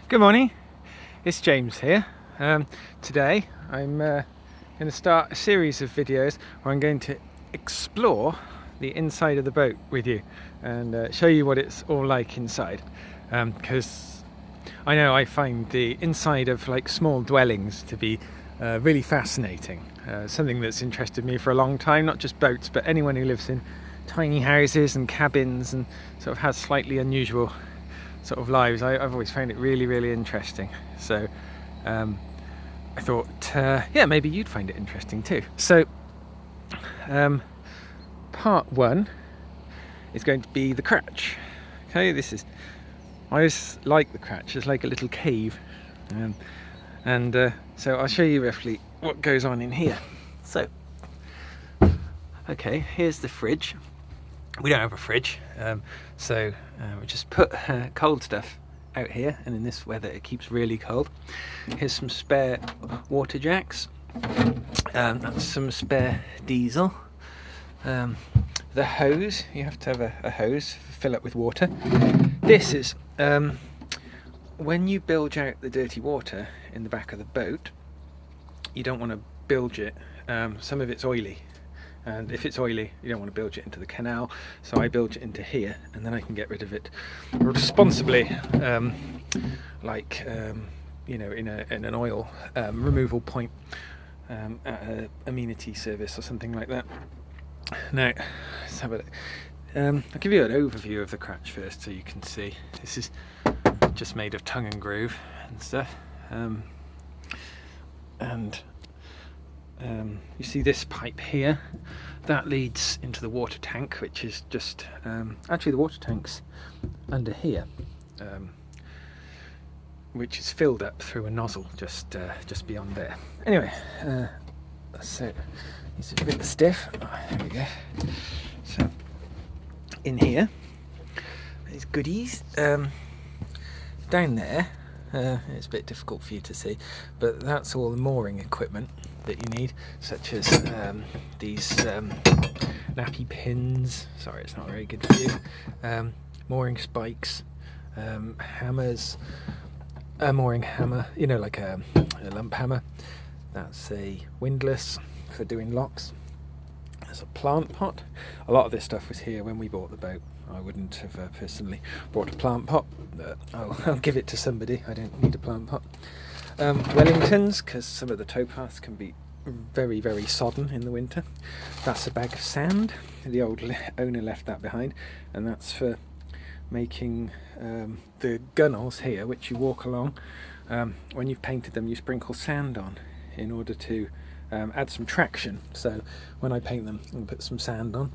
Good morning, it's James here. Today I'm going to start a series of videos where I'm going to explore the inside of the boat with you and show you what it's all like inside, because I know I find the inside of like small dwellings to be really fascinating, something that's interested me for a long time, not just boats but anyone who lives in tiny houses and cabins and sort of has slightly unusual sort of lives. I've always found it really interesting, so I thought yeah, maybe you'd find it interesting too. So part one is going to be the Cratch. Okay, I always like the Cratch. It's like a little cave, so I'll show you roughly what goes on in here. So okay, here's the fridge. We don't have a fridge, so we just put cold stuff out here, and in this weather it keeps really cold. Here's some spare water jacks, that's some spare diesel. The hose, you have to have a hose, fill up with water. This is when you bilge out the dirty water in the back of the boat, you don't want to bilge it. Some of it's oily, and if it's oily you don't want to bilge it into the canal, so I bilge it into here, and then I can get rid of it responsibly, you know, in an oil removal point at an amenity service or something like that. Now let's have I'll give you an overview of the Cratch first so you can see. This is just made of tongue and groove and stuff, you see this pipe here, that leads into the water tank, which is just actually the water tank's under here, which is filled up through a nozzle just beyond there. Anyway, so it's a bit stiff. There we go. So in here, there's goodies. Down there, it's a bit difficult for you to see, but that's all the mooring equipment that you need, such as these nappy pins. Sorry, it's not very good for you. Mooring spikes, hammers, a mooring hammer, you know, like a lump hammer. That's a windlass for doing locks. There's a plant pot. A lot of this stuff was here when we bought the boat. I wouldn't have personally bought a plant pot, but I'll give it to somebody. I don't need a plant pot. Wellingtons, because some of the towpaths can be very sodden in the winter. That's a bag of sand. The old owner left that behind, and that's for making the gunnels here, which you walk along. When you've painted them, you sprinkle sand on in order to add some traction. So when I paint them, I'll put some sand on.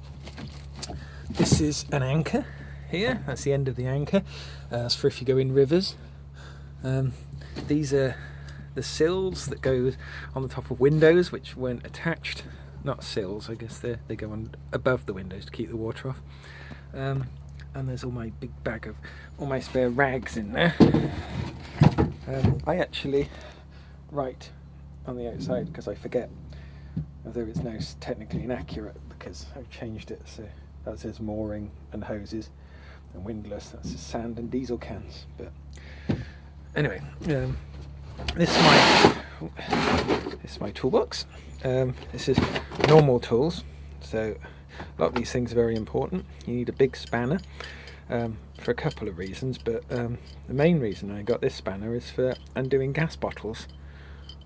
This is an anchor here. That's the end of the anchor. That's for if you go in rivers. These are the sills that go on the top of windows, which weren't attached. Not sills, I guess they go on above the windows to keep the water off. And there's all my big bag of all my spare rags in there. I actually write on the outside because I forget, although it's now technically inaccurate because I've changed it. So that says mooring and hoses, and windlass, that says sand and diesel cans. But anyway, this is my toolbox. This is normal tools, so a lot of these things are very important. You need a big spanner for a couple of reasons, but the main reason I got this spanner is for undoing gas bottles,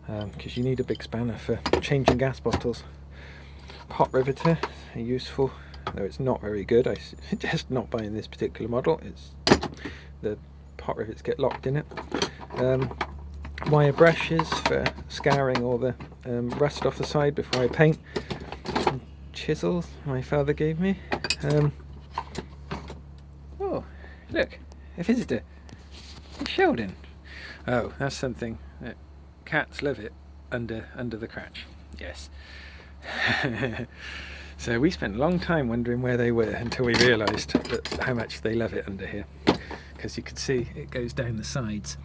because you need a big spanner for changing gas bottles. Pot riveter are useful, though it's not very good. I suggest not buying this particular model. The pot rivets get locked in it. Wire brushes for scouring all the rust off the side before I paint. Some chisels my father gave me. Oh, look, a visitor. It's Sheldon. Oh, that's something that cats love it under the Cratch. Yes. So we spent a long time wondering where they were until we realised how much they love it under here, because you can see it goes down the sides,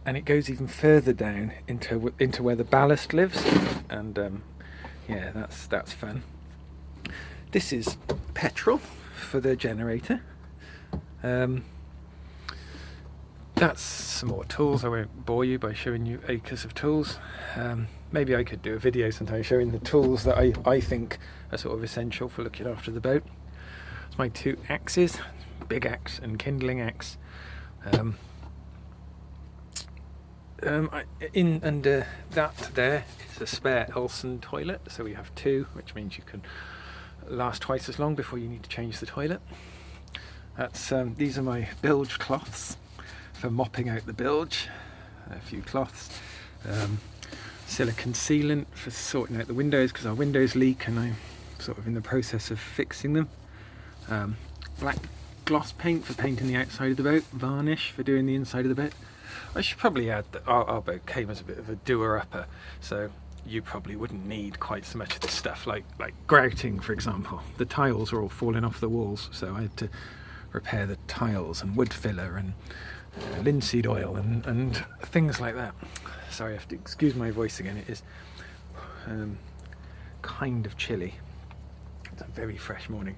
and it goes even further down into where the ballast lives, and yeah, that's fun. This is petrol for the generator. that's some more tools. I won't bore you by showing you acres of tools. Maybe I could do a video sometime showing the tools that I think are sort of essential for looking after the boat. It's my 2 axes, big axe and kindling axe. In under that there is a spare Elson toilet, so we have 2, which means you can last twice as long before you need to change the toilet. That's these are my bilge cloths for mopping out the bilge. A few cloths. Silicone sealant for sorting out the windows because our windows leak and I'm sort of in the process of fixing them. Black gloss paint for painting the outside of the boat. Varnish for doing the inside of the boat. I should probably add that our boat came as a bit of a doer-upper, so you probably wouldn't need quite so much of this stuff, like grouting, for example. The tiles are all falling off the walls, so I had to repair the tiles and wood filler and linseed oil and things like that. Sorry, I have to excuse my voice again. It is kind of chilly. It's a very fresh morning.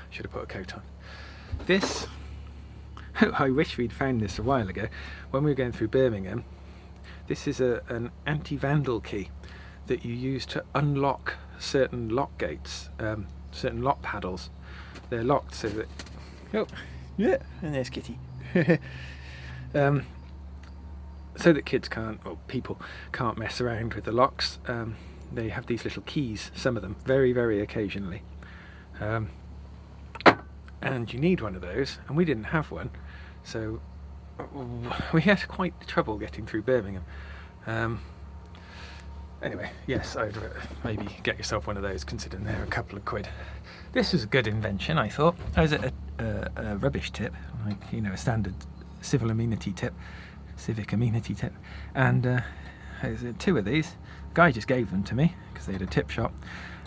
Should have put a coat on. This, I wish we'd found this a while ago. When we were going through Birmingham, this is an anti-vandal key that you use to unlock certain lock gates, certain lock paddles. They're locked so that... Oh, yeah, and there's Kitty. So that kids can't, or people can't mess around with the locks. They have these little keys, some of them, very, very occasionally. And you need one of those, and we didn't have one, so we had quite trouble getting through Birmingham. Anyway, yes, I'd maybe get yourself one of those, considering they're a couple of quid. This was a good invention, I thought. I was at a rubbish tip, like, you know, a standard civic amenity tip, and there's 2 of these. The guy just gave them to me because they had a tip shop,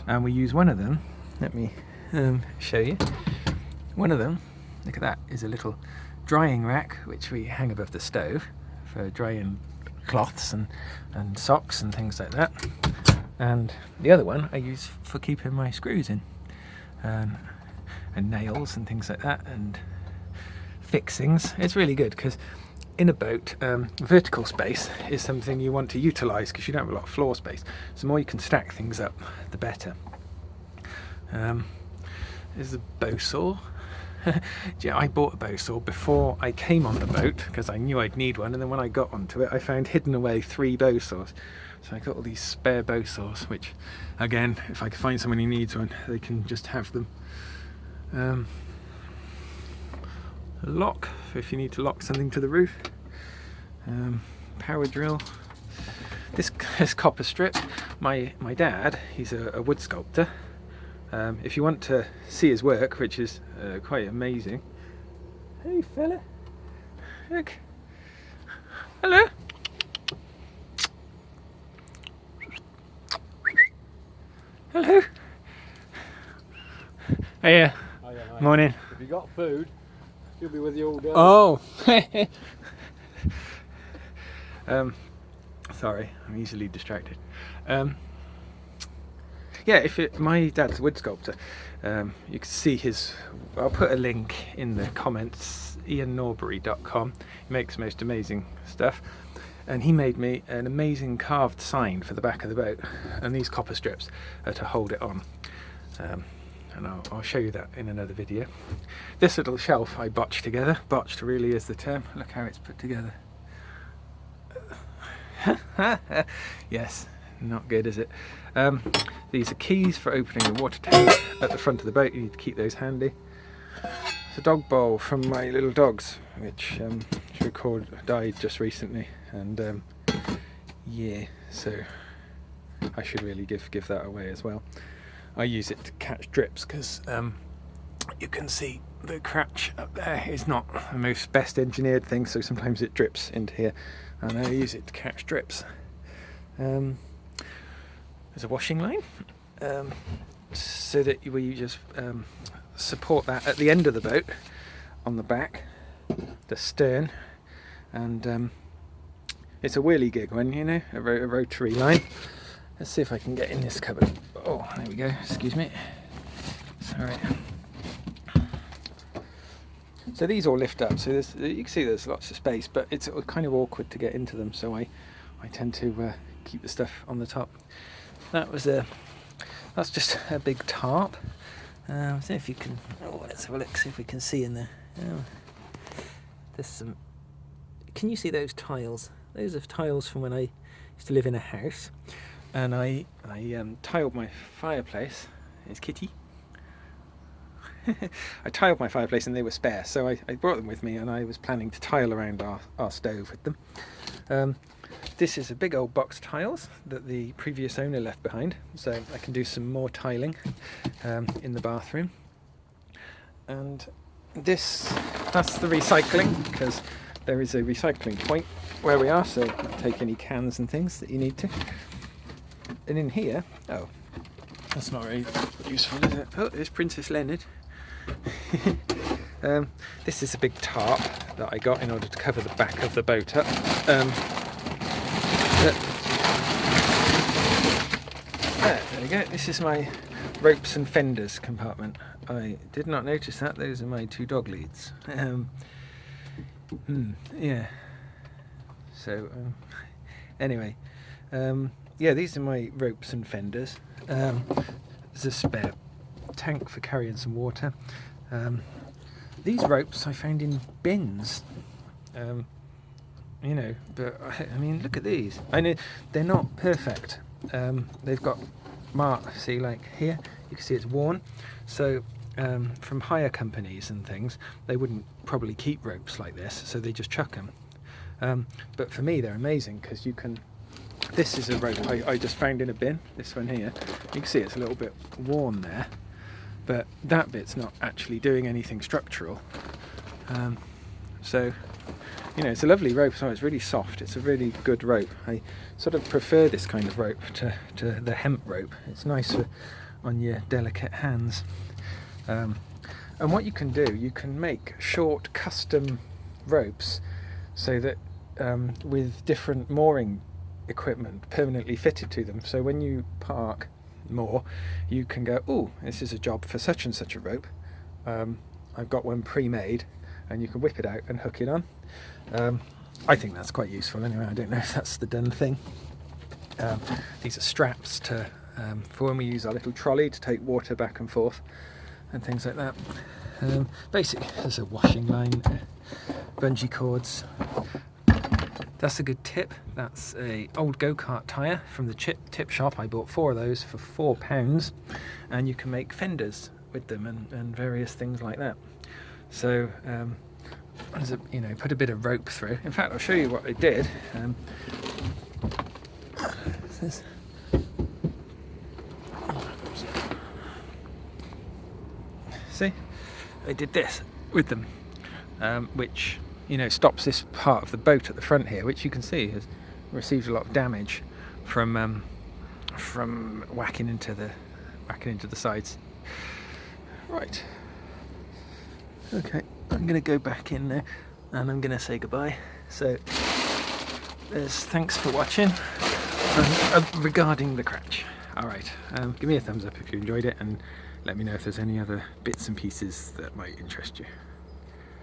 and we use one of them. Let me show you. One of them, look at that, is a little drying rack which we hang above the stove for drying cloths and socks and things like that. And the other one I use for keeping my screws in, and nails and things like that, and fixings. It's really good because in a boat, vertical space is something you want to utilise because you don't have a lot of floor space. So the more you can stack things up, the better. There's a bow saw. Yeah, I bought a bow saw before I came on the boat because I knew I'd need one, and then when I got onto it I found hidden away 3 bow saws. So I got all these spare bow saws, which again, if I could find someone who needs one, they can just have them. A lock if you need to lock something to the roof. Power drill. This copper strip. My dad, he's a wood sculptor. If you want to see his work, which is quite amazing. Hey fella, look. Hello. Hello. Hiya. Morning. If you got food, she'll be with you all day. Oh. Sorry, I'm easily distracted. Yeah, my dad's a wood sculptor. You can see his. I'll put a link in the comments. IanNorbury.com. He makes the most amazing stuff, and he made me an amazing carved sign for the back of the boat, and these copper strips are to hold it on. And I'll show you that in another video. This little shelf I botched together. Botched really is the term. Look how it's put together. Yes, not good, is it? These are keys for opening the water tank at the front of the boat. You need to keep those handy. It's a dog bowl from my little dogs, which died just recently, and yeah, so I should really give that away as well. I use it to catch drips because you can see the Cratch up there is not the most best engineered thing, so sometimes it drips into here, and I use it to catch drips. There's a washing line, so that we just support that at the end of the boat, on the back, the stern, and it's a whirligig one, you know, a rotary line. Let's see if I can get in this cupboard. Oh, there we go, excuse me. Sorry. So these all lift up, so you can see there's lots of space, but it's kind of awkward to get into them, so I tend to keep the stuff on the top. That's just a big tarp. I don't know if you can, let's have a look, see if we can see in there. Oh, there's some, can you see those tiles? Those are tiles from when I used to live in a house, and I tiled my fireplace. It's Kitty. I tiled my fireplace and they were spare, so I brought them with me, and I was planning to tile around our stove with them. This is a big old box tiles that the previous owner left behind, so I can do some more tiling in the bathroom. And that's the recycling, because there is a recycling point where we are, so take any cans and things that you need to. And in here, oh, that's not very useful, is it? Oh, there's Princess Leonard. This is a big tarp that I got in order to cover the back of the boat up. There we go. This is my ropes and fenders compartment. I did not notice that. Those are my 2 dog leads. Yeah. So anyway, yeah, these are my ropes and fenders. There's a spare tank for carrying some water. These ropes I found in bins. You know, but I mean, look at these. I know they're not perfect. They've got marks. See, like here, you can see it's worn. So from hire companies and things, they wouldn't probably keep ropes like this, so they just chuck them. But for me, they're amazing, because you can. This is a rope I just found in a bin. This one here, you can see it's a little bit worn there, but that bit's not actually doing anything structural. So. You know, it's a lovely rope, so it's really soft. It's a really good rope. I sort of prefer this kind of rope to the hemp rope. It's nicer on your delicate hands. And what you can do, you can make short custom ropes so that with different mooring equipment permanently fitted to them. So when you park moor, you can go, oh, this is a job for such and such a rope. I've got one pre-made, and you can whip it out and hook it on. I think that's quite useful anyway. I don't know if that's the done thing. These are straps to for when we use our little trolley to take water back and forth and things like that. Basically, there's a washing line, bungee cords. That's a good tip. That's a old go-kart tyre from the tip shop. I bought 4 of those for £4, and you can make fenders with them and various things like that. So you know, put a bit of rope through. In fact, I'll show you what I did. See, I did this with them, which, you know, stops this part of the boat at the front here, which you can see has received a lot of damage from whacking into the sides. Right. Okay, I'm going to go back in there and I'm going to say goodbye. So, thanks for watching regarding the Cratch. Alright, give me a thumbs up if you enjoyed it, and let me know if there's any other bits and pieces that might interest you.